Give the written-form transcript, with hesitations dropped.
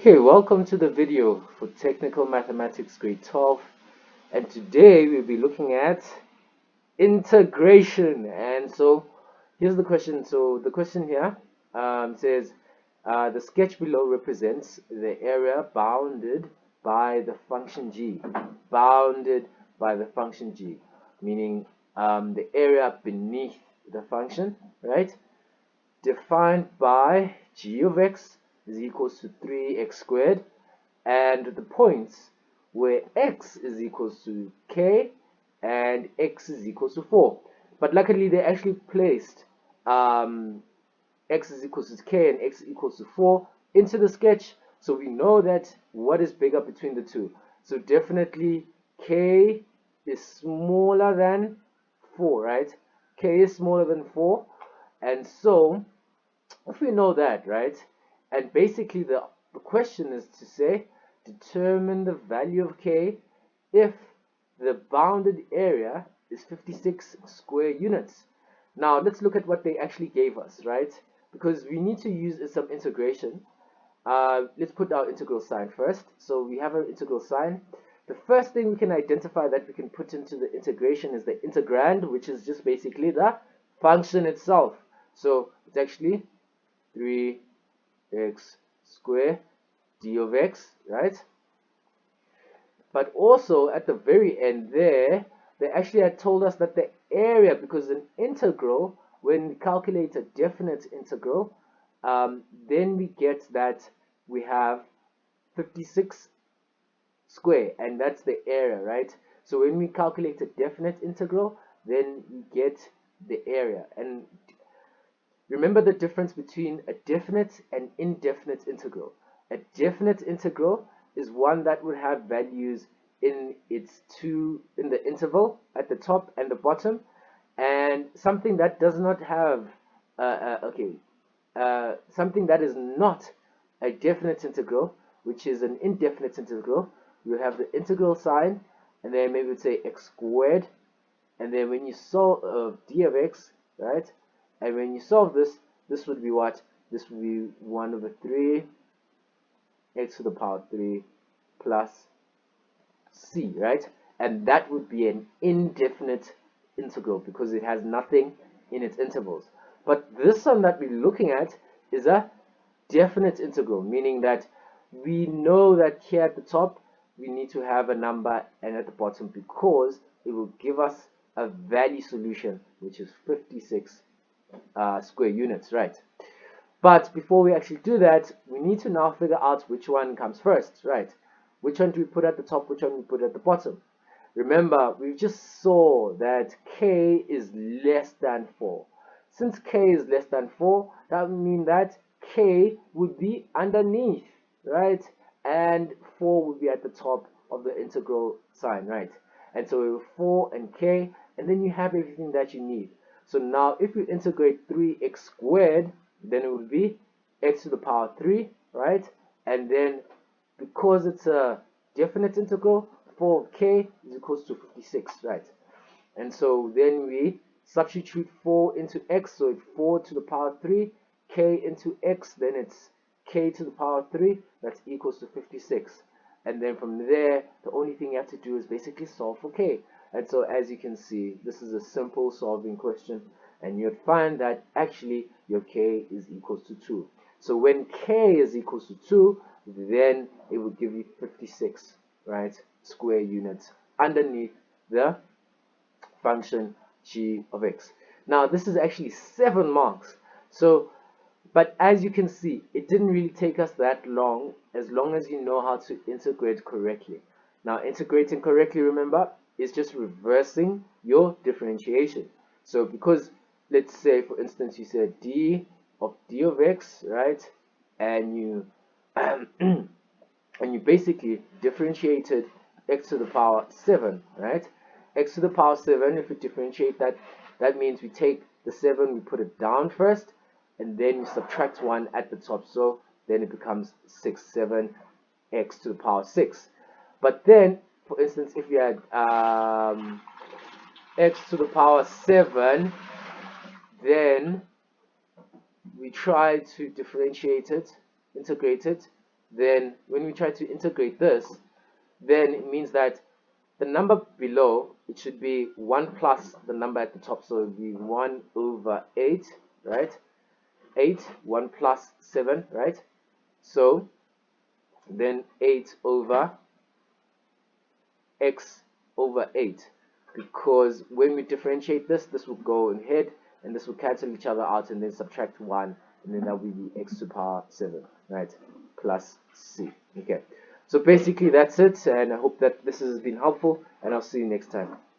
Okay, welcome to the video for Technical Mathematics Grade 12, and today we'll be looking at integration. And so here's the question. So the question here says the sketch below represents the area bounded by the function g, bounded by the function g, meaning the area beneath the function, right? Defined by g of x is equals to 3x squared, and the points where x is equals to k and x is equals to 4. But luckily they actually placed x is equals to k and x equals to 4 into the sketch, so we know that what is bigger between the two. So definitely k is smaller than 4, right? K is smaller than 4, and so if we know that, right, and basically the question is to say determine the value of k if the bounded area is 56 square units. Now let's look at what they actually gave us, right? Because we need to use some integration. Let's put our integral sign first. So we have an integral sign. The first thing we can identify that we can put into the integration is the integrand, which is just basically the function itself. So it's actually 3x squared d of x, right? But also at the very end there, they actually had told us that the area, because an integral, when we calculate a definite integral, then we get that we have 56 square, and that's the area, right? So when we calculate a definite integral, then we get the area. And remember the difference between a definite and indefinite integral. A definite integral is one that would have values in the interval at the top and the bottom, and something that does not have something that is not a definite integral, which is an indefinite integral. You have the integral sign, and then maybe we'd say x squared, and then when you solve d of x, right? And when you solve this, this would be what? This would be 1 over 3 x to the power 3 plus c, right? And that would be an indefinite integral because it has nothing in its intervals. But this one that we're looking at is a definite integral, meaning that we know that here at the top we need to have a number, and at the bottom, because it will give us a value solution, which is 56 square units, right? But before we actually do that, we need to now figure out which one comes first, right? Which one do we put at the top, which one do we put at the bottom? Remember, we just saw that k is less than 4. Since k is less than 4, that would mean that k would be underneath, right? And 4 would be at the top of the integral sign, right? And so we have 4 and k, and then you have everything that you need. So now if you integrate 3x squared, then it would be x to the power 3, right? And then because it's a definite integral, 4 of k is equals to 56, right? And so then we substitute 4 into x, so it's 4 to the power 3, k into x, then it's k to the power 3, that's equals to 56. And then from there, the only thing you have to do is basically solve for k. And so as you can see, this is a simple solving question, and you'd find that actually your k is equals to 2. So when k is equals to 2, then it would give you 56, right, square units underneath the function g of x. Now this is actually 7 marks. So, but as you can see, it didn't really take us that long as you know how to integrate correctly. Now integrating correctly, remember, is just reversing your differentiation. So because, let's say for instance, you said d of x, right, and you and you basically differentiated x to the power 7, right? X to the power 7, if we differentiate that, that means we take the 7, we put it down first, and then we subtract 1 at the top, so then it becomes 6, 7, x to the power 6. But then, for instance, if you had x to the power 7, then we try to differentiate it, integrate it, then when we try to integrate this, then it means that the number below, it should be 1 plus the number at the top, so it would be 1 over 8, right? 8, 1 plus 7, right? So then 8 over x over 8, because when we differentiate this, this will go ahead and this will cancel each other out, and then subtract 1, and then that will be x to the power 7, right, plus c. Okay, so basically that's it, and I hope that this has been helpful, and I'll see you next time.